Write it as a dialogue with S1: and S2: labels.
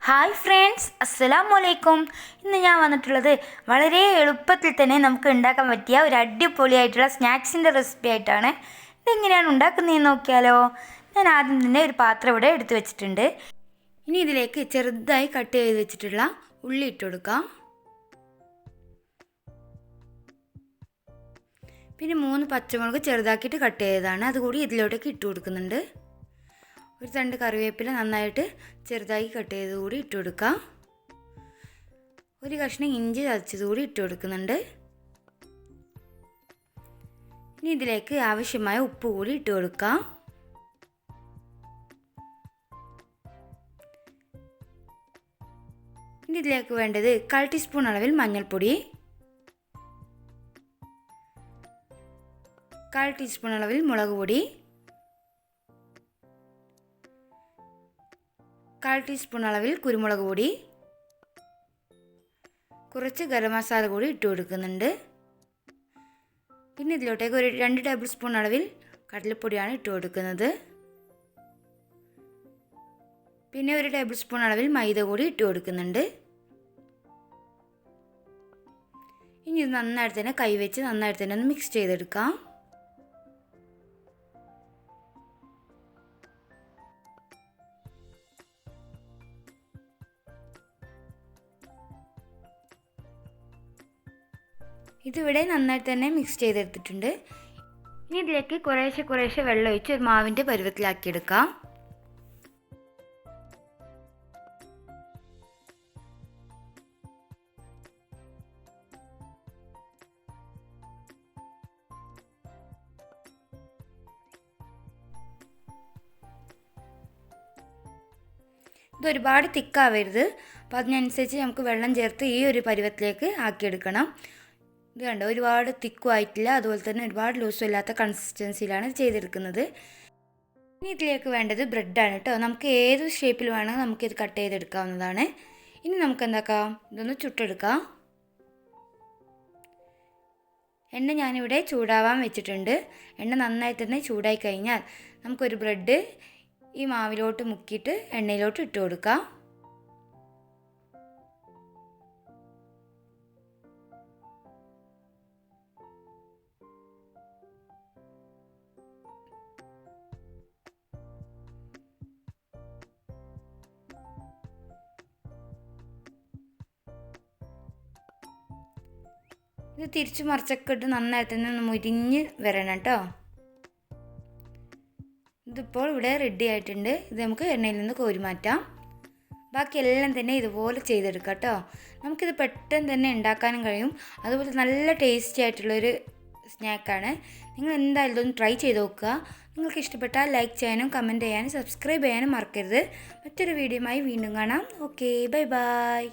S1: Hi friends, അസ്സലാമു അലൈക്കും. ഇന്ന് ഞാൻ വന്നിട്ടുള്ളത് വളരെ എളുപ്പത്തിൽ തന്നെ നമുക്ക് ഉണ്ടാക്കാൻ പറ്റിയ ഒരു അടിപൊളിയായിട്ടുള്ള സ്നാക്സിൻ്റെ റെസിപ്പി ആയിട്ടാണ്. ഇതെങ്ങനെയാണ് ഉണ്ടാക്കുന്നതെന്ന് നോക്കിയാലോ. ഞാൻ ആദ്യം തന്നെ ഒരു പാത്രം ഇവിടെ എടുത്തു വെച്ചിട്ടുണ്ട്. ഇനി ഇതിലേക്ക് ചെറുതായി കട്ട് ചെയ്ത് വെച്ചിട്ടുള്ള ഉള്ളി ഇട്ട് കൊടുക്കാം. പിന്നെ 3 പച്ചമുളക് ചെറുതാക്കിയിട്ട് കട്ട് ചെയ്തതാണ്, അതുകൂടി ഇതിലോട്ടേക്ക് ഇട്ട് കൊടുക്കുന്നുണ്ട്. ഒരു തണ്ട് കറിവേപ്പില നന്നായിട്ട് ചെറുതായി കട്ട് ചെയ്ത് കൂടി ഇട്ട് കൊടുക്കാം. ഒരു കഷ്ണം ഇഞ്ചി ചതച്ചത് കൂടി ഇട്ട് കൊടുക്കുന്നുണ്ട്. ഇനി ഇതിലേക്ക് ആവശ്യമായ ഉപ്പ് കൂടി ഇട്ട് കൊടുക്കാം. ഇനി ഇതിലേക്ക് വേണ്ടത് 1/4 ടീസ്പൂൺ അളവിൽ മഞ്ഞൾപ്പൊടി, 1/4 ടീസ്പൂൺ അളവിൽ മുളക് പൊടി, 1/4 ടീസ്പൂൺ അളവിൽ കുരുമുളക് പൊടി, കുറച്ച് ഗരം മസാല കൂടി ഇട്ട് കൊടുക്കുന്നുണ്ട്. പിന്നെ ഇതിലോട്ടേക്ക് ഒരു 2 ടേബിൾ സ്പൂൺ അളവിൽ കടലപ്പൊടിയാണ് ഇട്ട് കൊടുക്കുന്നത്. പിന്നെ ഒരു ടേബിൾ സ്പൂൺ അളവിൽ മൈദ കൂടി ഇട്ട് കൊടുക്കുന്നുണ്ട്. ഇനി ഇത് നന്നായിട്ട് തന്നെ കൈവച്ച് നന്നായിട്ട് തന്നെ ഒന്ന് മിക്സ് ചെയ്തെടുക്കാം. ഇതിവിടെ നന്നായിട്ട് തന്നെ മിക്സ് ചെയ്തെടുത്തിട്ടുണ്ട്. ഇനി ഇതിലേക്ക് കുറേശ്ശെ വെള്ളം ഒഴിച്ച് ഒരു മാവിൻ്റെ പരുവത്തിലാക്കിയെടുക്കാം. ഇതൊരുപാട് തിക്കാവരുത്, അപ്പോൾ അതിനനുസരിച്ച് നമുക്ക് വെള്ളം ചേർത്ത് ഈ ഒരു പരുവത്തിലേക്ക് ആക്കിയെടുക്കണം. ഇത് കണ്ടോ, ഒരുപാട് തിക്കും ആയിട്ടില്ല, അതുപോലെ തന്നെ ഒരുപാട് ലൂസും ഇല്ലാത്ത കൺസിസ്റ്റൻസിയിലാണ് ചെയ്തെടുക്കുന്നത്. ഇനി ഇതിലേക്ക് വേണ്ടത് ബ്രെഡാണ് കേട്ടോ. നമുക്ക് ഏത് ഷേപ്പിൽ വേണമെങ്കിൽ നമുക്കിത് കട്ട് ചെയ്തെടുക്കാവുന്നതാണ്. ഇനി നമുക്ക് എന്താക്കാം, ഇതൊന്ന് ചുട്ടെടുക്കാം. എണ്ണ ഞാനിവിടെ ചൂടാവാൻ വെച്ചിട്ടുണ്ട്. എണ്ണ നന്നായി തന്നെ ചൂടായി കഴിഞ്ഞാൽ നമുക്കൊരു ബ്രെഡ് ഈ മാവിലോട്ട് മുക്കിയിട്ട് എണ്ണയിലോട്ട് ഇട്ട് കൊടുക്കാം. ഇത് തിരിച്ചു മറിച്ചൊക്കെ ഇട്ട് നന്നായിട്ട് തന്നെ ഒന്ന് മുരിഞ്ഞ് വരണം കേട്ടോ. ഇതിപ്പോൾ ഇവിടെ റെഡി ആയിട്ടുണ്ട്. ഇത് നമുക്ക് എണ്ണയിൽ നിന്ന് കോരി മാറ്റാം. ബാക്കിയെല്ലാം തന്നെ ഇതുപോലെ ചെയ്തെടുക്കാം കേട്ടോ. നമുക്കിത് പെട്ടെന്ന് തന്നെ ഉണ്ടാക്കാനും കഴിയും, അതുപോലെ നല്ല ടേസ്റ്റി ആയിട്ടുള്ളൊരു സ്നാക്കാണ്. നിങ്ങൾ എന്തായാലും ഇതൊന്ന് ട്രൈ ചെയ്ത് നോക്കുക. നിങ്ങൾക്ക് ഇഷ്ടപ്പെട്ടാൽ ലൈക്ക് ചെയ്യാനും കമൻറ്റ് ചെയ്യാനും സബ്സ്ക്രൈബ് ചെയ്യാനും മറക്കരുത്. മറ്റൊരു വീഡിയോയുമായി വീണ്ടും കാണാം. Okay, bye bye.